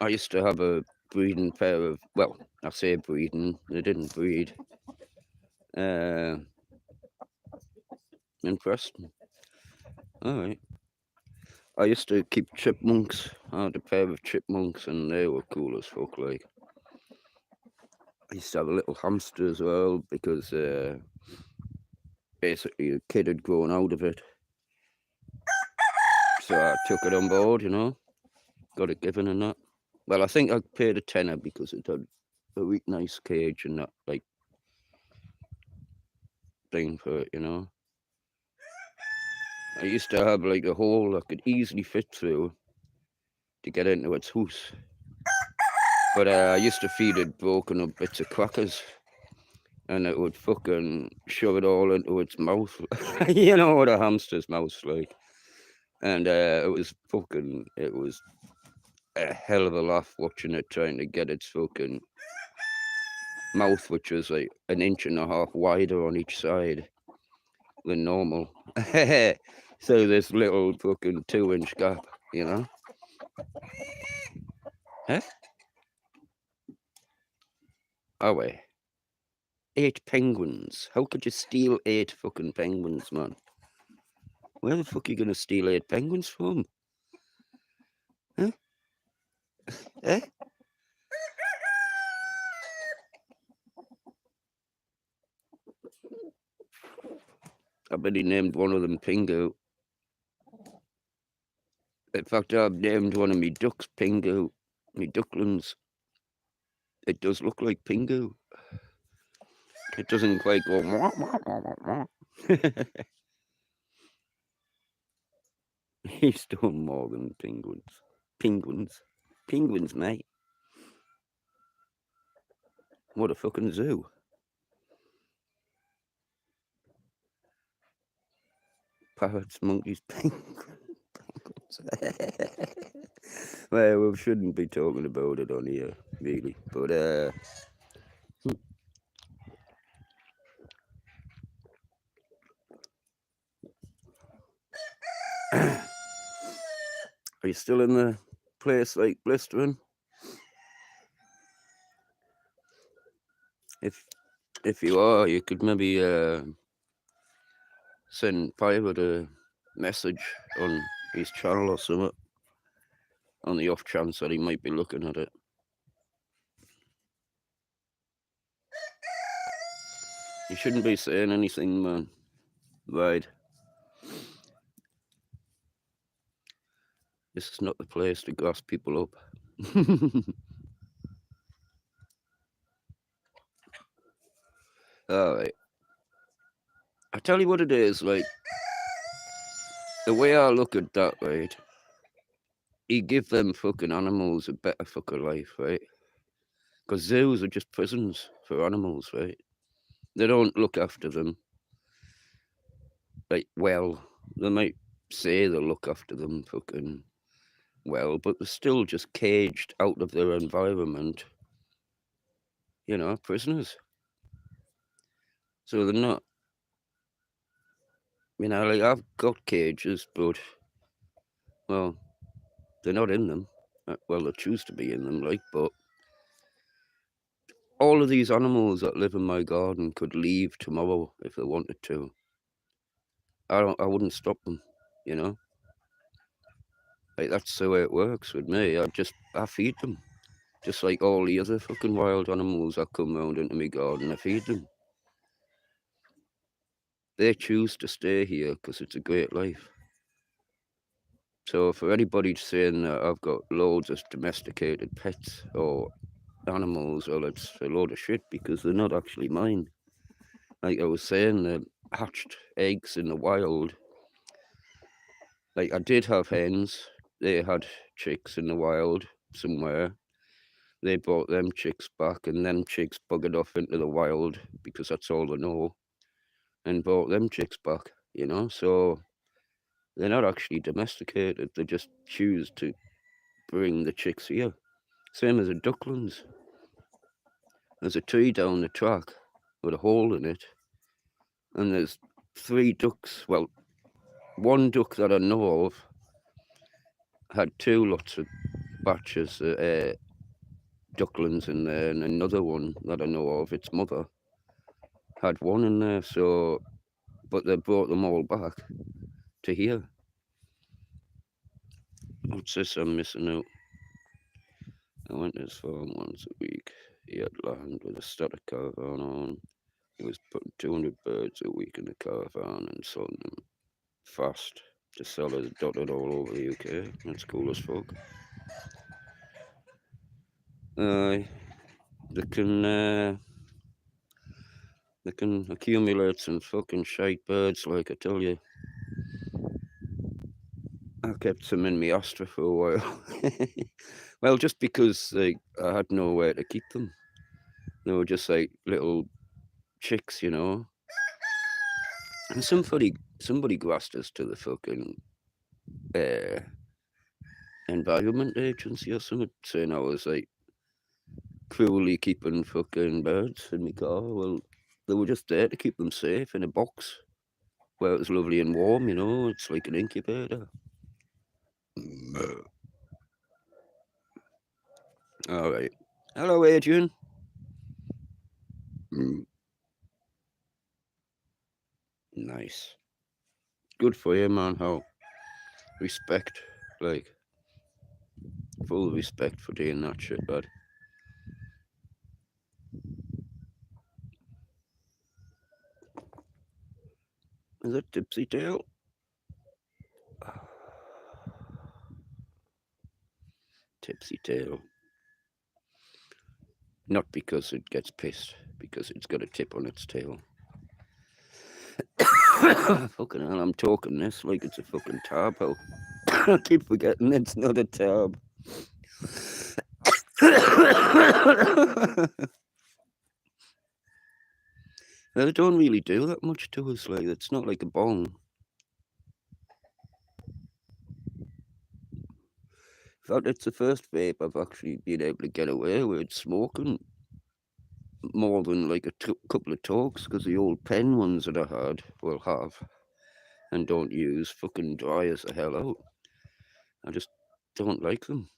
I used to have a breeding pair of, well, I say breeding, they didn't breed. In Preston. Alright. I used to keep chipmunks. I had a pair of chipmunks and they were cool as fuck, like. I used to have a little hamster as well because basically a kid had grown out of it. So I took it on board, got it given and that. Well, I think I paid a tenner because it had a really nice cage and that, like, thing for it. I used to have like a hole I could easily fit through to get into its house. But I used to feed it broken up bits of crackers and it would fucking shove it all into its mouth. You know what a hamster's mouth's like. And it was a hell of a laugh watching it trying to get its fucking mouth, which was like an inch and a half wider on each side than normal. So this little fucking 2-inch gap, you know? Huh? Oh, wait. 8 penguins. How could you steal 8 fucking penguins, man? Where the fuck are you gonna steal 8 penguins from? Huh? Eh? I bet he named one of them Pingu. In fact, I've named one of me ducks Pingu. Me ducklings. It does look like Pingu. It doesn't quite go. He's done more than penguins. Penguins, mate. What a fucking zoo. Parrots, monkeys, penguins. Well, we shouldn't be talking about it on here, really. But, are you still in the place like blistering? If you are, you could maybe send Pirate a message on his channel or something, on the off chance that he might be looking at it. You shouldn't be saying anything, man. Right. This is not the place to gas people up. Alright. I tell you what it is, like, the way I look at that, right, you give them fucking animals a better fucking life, right? Because zoos are just prisons for animals, right? They don't look after them. Like, well, they might say they'll look after them fucking well, but they're still just caged out of their environment, prisoners. So they're not, like, I've got cages, but, well, they're not in them. Well, they choose to be in them, like, but all of these animals that live in my garden could leave tomorrow if they wanted to. I wouldn't stop them, Like, that's the way it works with me. I feed them. Just like all the other fucking wild animals that come round into my garden, I feed them. They choose to stay here because it's a great life. So for anybody saying that I've got loads of domesticated pets or animals, well, it's a load of shit because they're not actually mine. Like I was saying, the hatched eggs in the wild. Like, I did have hens. They had chicks in the wild somewhere. They brought them chicks back, and them chicks buggered off into the wild because that's all they know, and brought them chicks back, So they're not actually domesticated. They just choose to bring the chicks here. Same as the ducklings. There's a tree down the track with a hole in it, and there's 3 ducks. Well, one duck that I know of had 2 lots of batches of ducklings in there, and another one that I know of, its mother, had 1 in there. So, but they brought them all back to here. What's this I'm missing out? I went to his farm once a week. He had land with a static caravan on. He was putting 200 birds a week in the caravan and selling them fast to sellers dotted all over the UK. That's cool as fuck. Aye, they can uh, they can accumulate some fucking shite birds, like I tell you. I kept some in my Astra for a while. Well, just because I had nowhere to keep them. They were just like little chicks, you know. And somebody grassed us to the fucking uh, environment agency or something, saying I was like cruelly keeping fucking birds in my car. Well, they were just there to keep them safe in a box where it was lovely and warm, you know. It's like an incubator. All right. Hello, Adrian. Nice. Good for you, man. How respect, like full respect for doing that shit, bud. Is it Tipsy Tail? Tipsy Tail. Not because it gets pissed, because it's got a tip on its tail. Fucking hell, I'm talking this like it's a fucking tab. I keep forgetting it's not a tab. They don't really do that much to us. Like, it's not like a bong. In fact, it's the first vape I've actually been able to get away with smoking more than like a couple of talks, because the old pen ones that I had, well, have and don't use, fucking dry as the hell out. I just don't like them.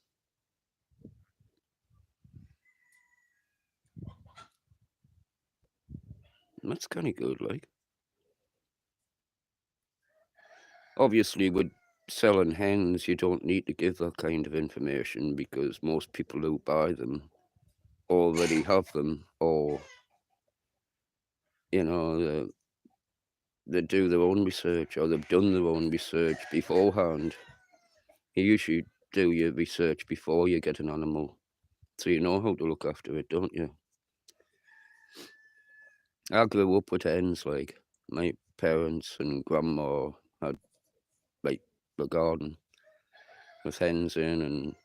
And that's kind of good, like. Obviously, with selling hens, you don't need to give that kind of information because most people who buy them already have them, or you know, they do their own research, or they've done their own research beforehand. You usually do your research before you get an animal, so you know how to look after it, don't you? I grew up with hens. Like, my parents and grandma had like the garden with hens in, and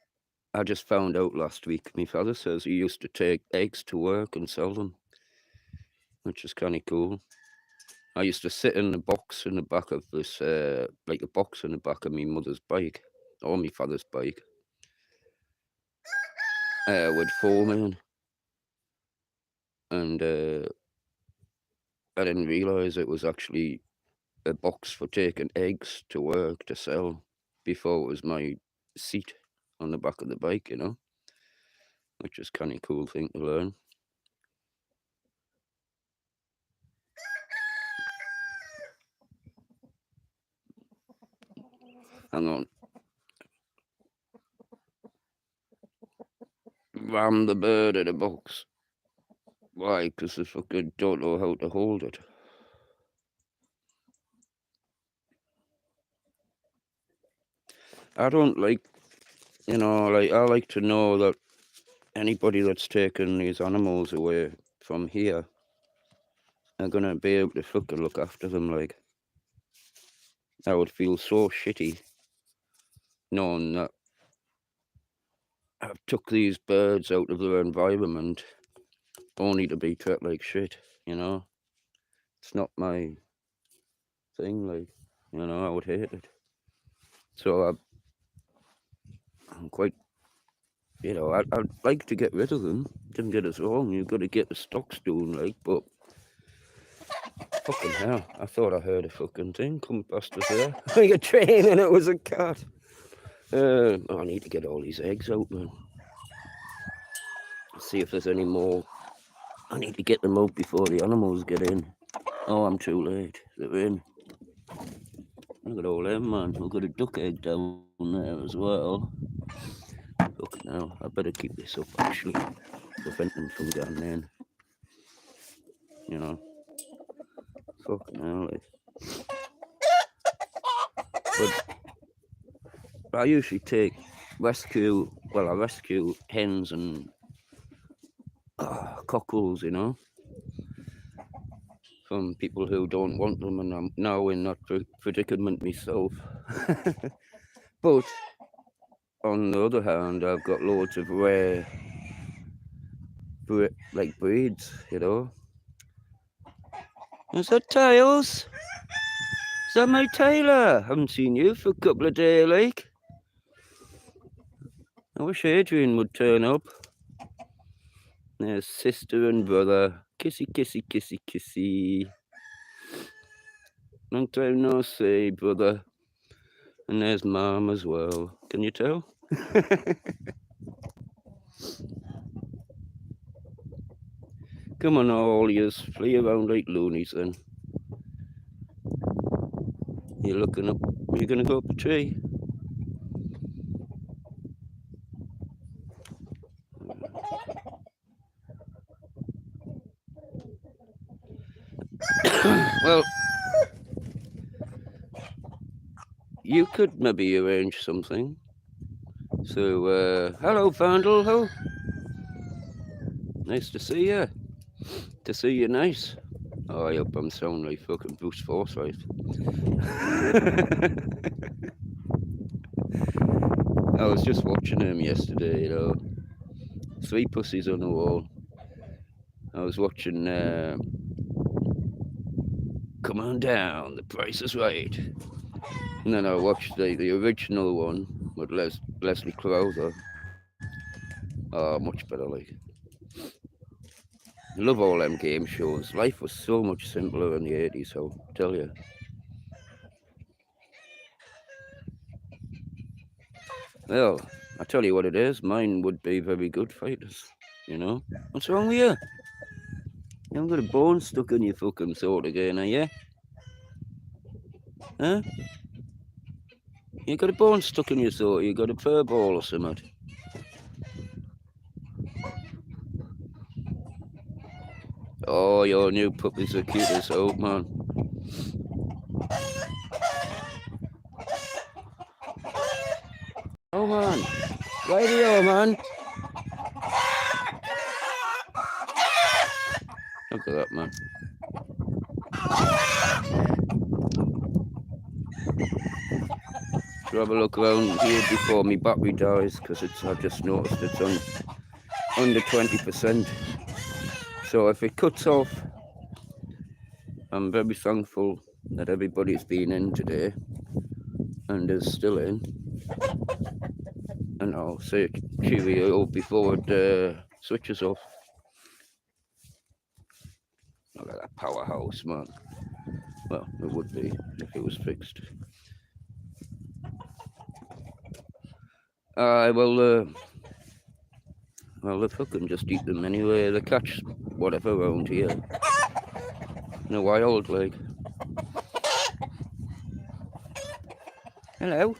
I just found out last week. My father says he used to take eggs to work and sell them, which is kind of cool. I used to sit in the box in the back of this, like a box in the back of my mother's bike or my father's bike, with foam in, and I didn't realise it was actually a box for taking eggs to work to sell before it was my seat on the back of the bike, you know, which is kind of cool thing to learn. Hang on. Ram the bird in a box. Why? Because I fucking don't know how to hold it. I don't like, like, I like to know that anybody that's taking these animals away from here are gonna be able to fucking look after them. Like, I would feel so shitty knowing that I've took these birds out of their environment only to be treated like shit, you know? It's not my thing, like, I would hate it. So I'm quite, I'd like to get rid of them. Don't get us wrong, you've got to get the stocks doing, like, but fucking hell, I thought I heard a fucking thing come past us there. Like a train, and it was a cat. I need to get all these eggs out, man. See if there's any more. I need to get them out before the animals get in. Oh, I'm too late. They're in. Look at all them, man. We've got a duck egg down there as well. Fucking hell. hell, I better keep this up actually, prevent them from getting in. You know, fucking hell. But I usually take I rescue hens and cockles, you know, from people who don't want them, and I'm now in that predicament myself. But on the other hand, I've got loads of rare, like breeds, you know. Is that Tails? Is that my Taylor? Haven't seen you for a couple of days, like. I wish Adrian would turn up. There's sister and brother. Kissy, kissy, kissy, kissy. Long time no see, brother. And there's Mom as well. Can you tell? Come on, all yous. Flee around like loonies then. You're looking up. You're going to go up a tree? Well, you could maybe arrange something. So, hello, Vandal. Ho. Nice to see you. To see you nice. Oh, I hope I'm sounding like fucking Bruce Forsyth. I was just watching him yesterday, you know. 3 pussies on the wall. I was watching Come On Down, The Price is Right. And then I watched the original one with Leslie Crowther. Oh, much better, like. I love all them game shows. Life was so much simpler in the 80s, I'll tell you. Well, I tell you what it is, mine would be very good fighters, you know? What's wrong with you? You haven't got a bone stuck in your fucking throat again, are you? Huh? You got a bone stuck in your throat, you got a fur ball or something? Oh, your new puppies are cute as hell, man. Oh, man. Radio, man. Look at that, man. Should have a look around here before my battery dies, because I've just noticed it's on under 20%. So if it cuts off, I'm very thankful that everybody's been in today and is still in. And I'll say cheerio before it switches off. Look at that powerhouse, man. Well, it would be if it was fixed. Well, they fucking just eat them anyway. They catch whatever around here. In the wild, like. Hello.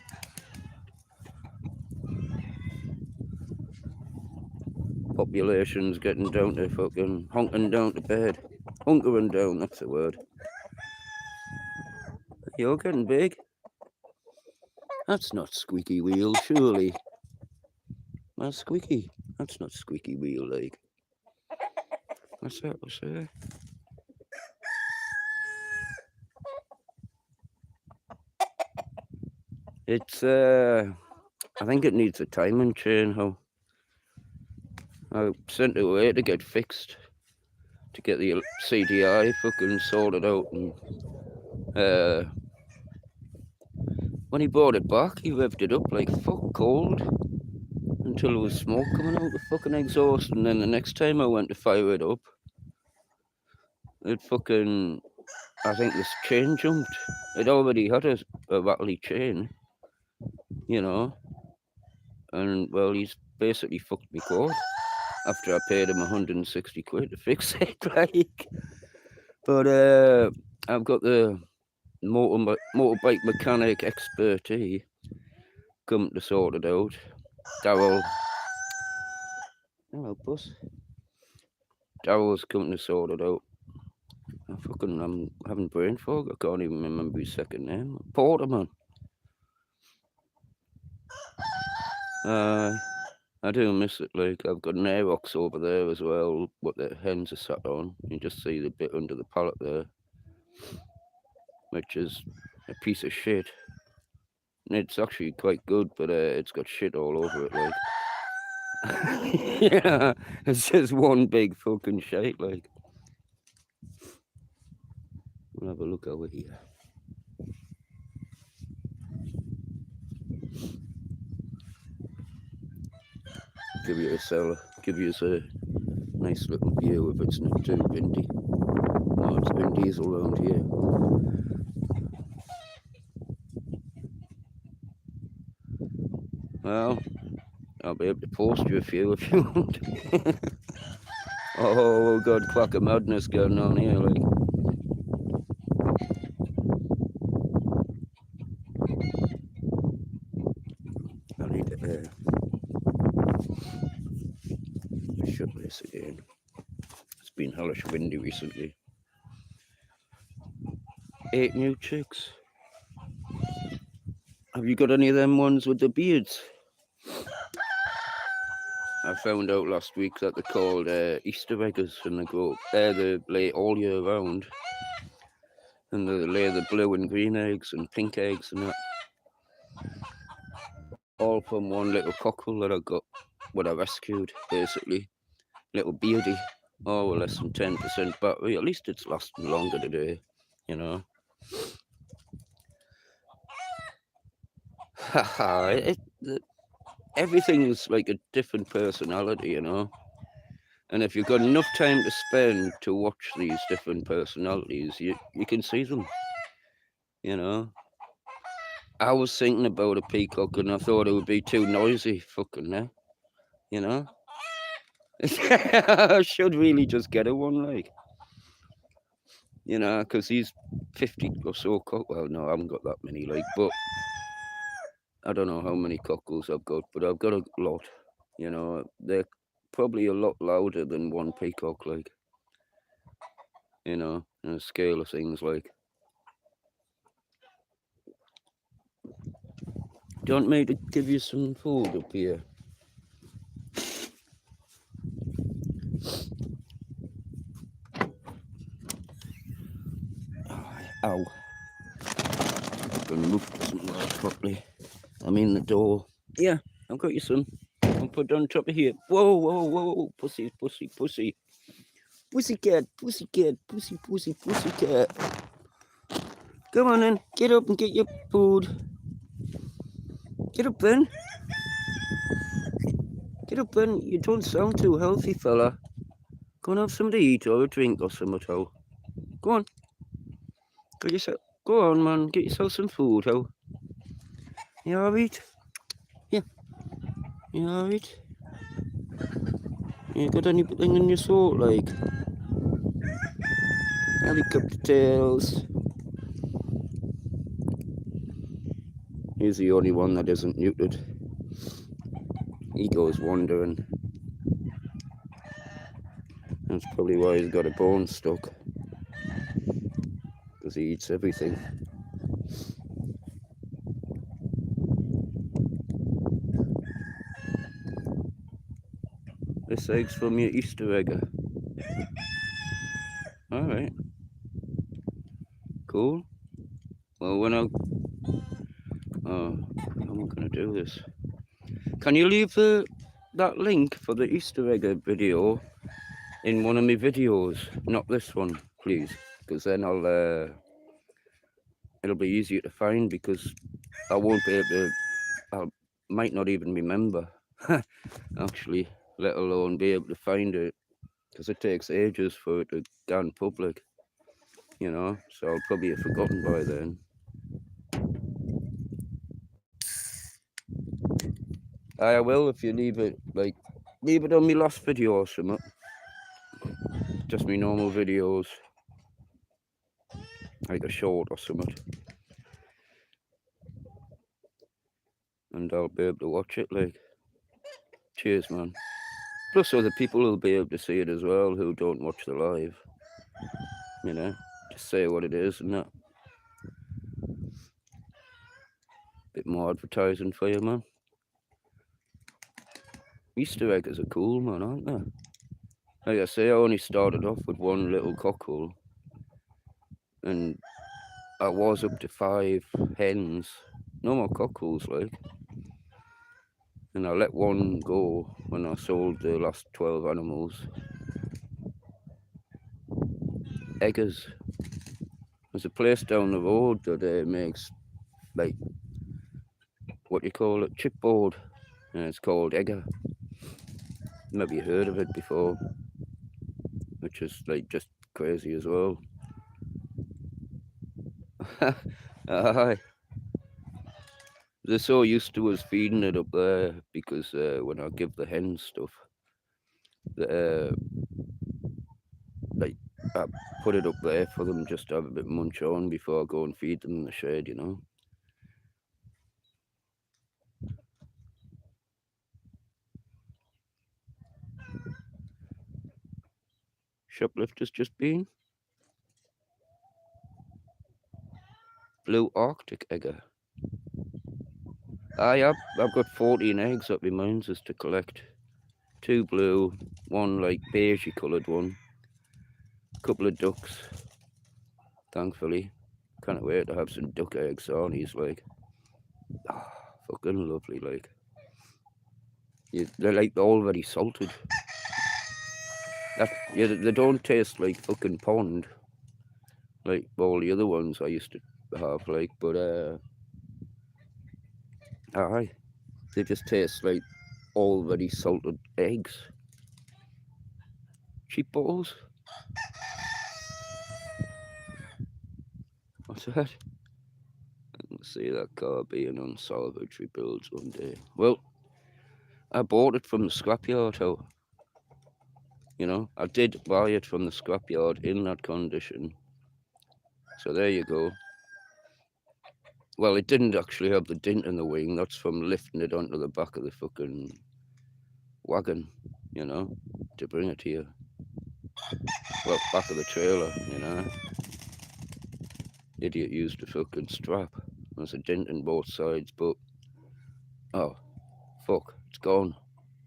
Population's getting down to fucking honking down to bed. Hunkering down, that's the word. You're getting big. That's not squeaky wheel, surely. That's squeaky. That's not squeaky wheel, like. What's that? What's that? It's, I think it needs a timing chain, how. I sent it away to get fixed. To get the CDI fucking sorted out. And, when he brought it back, he revved it up like fuck cold. Until there was smoke coming out the fucking exhaust. And then the next time I went to fire it up, it fucking, I think this chain jumped. It already had a rattly chain, you know. And, well, he's basically fucked me cord. After I paid him 160 quid to fix it, like. But I've got the motorbike mechanic expertise come to sort it out. Daryl Hello, boss. Daryl's coming to sort it out. I'm having brain fog. I can't even remember his second name. Porter, man. I do miss it. Like, I've got an aerox over there as well, what the hens are sat on. You just see the bit under the pallet there, which is a piece of shit. And it's actually quite good, but it's got shit all over it, like. Yeah, it's just one big fucking shite, like. We'll have a look over here. Give you a nice little view if it's not too windy. No, it's windy as around here. Well, I'll be able to post you a few if you want. Oh, God, clock of madness going on here, like. I need to shut this again. It's been hellish windy recently. 8 new chicks. Have you got any of them ones with the beards? I found out last week that they're called Easter eggers, and they lay all year round, and they lay the blue and green eggs and pink eggs and that, all from one little cockle that I got, what I rescued, basically. Little beardy, oh, less than 10% battery. At least it's lasting longer today, you know. Haha, everything is like a different personality, you know. And if you've got enough time to spend to watch these different personalities, you can see them, you know. I was thinking about a peacock and I thought it would be too noisy, fucking now, you know. I should really just get a one, like, you know, because he's 50 or so well, no, I haven't got that many, like, but I don't know how many cockles I've got, but I've got a lot, you know. They're probably a lot louder than one peacock, like, you know, in a scale of things, like. Do you want me to give you some food up here? Ow. The roof doesn't work properly. I'm in the door. Yeah, I've got you some. I'll put it on top of here. Whoa, whoa, whoa. Pussy, pussy, pussy. Pussycat, pussycat, pussy, pussy, pussycat. Come on then. Get up and get your food. Get up then. Get up then. You don't sound too healthy, fella. Go and have something to eat or a drink or something. Go on. Go on, man. Get yourself some food, how? You alright? Yeah. You alright? You got anything in your throat, like? Helicopter tails. He's the only one that isn't muted. He goes wandering. That's probably why he's got a bone stuck. Because he eats everything. This egg's from your Easter egger. Alright. Cool. Well, when I'm gonna do this. Can you leave that link for the Easter egg video in one of my videos? Not this one, please. Because then it'll be easier to find, because I won't be able to, I might not even remember, actually, let alone be able to find it, because it takes ages for it to go in public, you know, so I'll probably have forgotten by then. I will if you leave it on my last video or something. Just my normal videos, like a short or something. And I'll be able to watch it, like. Cheers, man. Plus, other people will be able to see it as well who don't watch the live. You know, just say what it is and that. Bit more advertising for you, man. Easter eggs are cool, man, aren't they? Like I say, I only started off with one little cockhole, and I was up to 5 hens. No more cockholes, like. And I let one go when I sold the last 12 animals. Eggers. There's a place down the road that makes, like, what you call it, chipboard, and it's called Egger. Maybe you heard of it before, which is like just crazy as well. Aye. They're so used to us feeding it up there because when I give the hens stuff, the, like I put it up there for them just to have a bit munch on before I go and feed them in the shade, you know. Shoplifters just been. Blue Arctic egger. I've got 14 eggs that reminds us to collect. 2 blue, 1 like beigey coloured one, a couple of ducks, thankfully. Can't wait to have some duck egg sarnies, like. Fucking lovely, like. They're like already salted. They don't taste like fucking pond, like all the other ones I used to have, like, but aye, they just taste like already salted eggs. Cheap balls. What's that? I can see that car being on salvage builds one day. Well, I bought it from the scrapyard. You know, I did buy it from the scrapyard in that condition. So there you go. Well, it didn't actually have the dint in the wing. That's from lifting it onto the back of the fucking wagon, you know, to bring it here. Well, back of the trailer, you know. Idiot used a fucking strap. There's a dent in both sides, but oh, fuck, it's gone.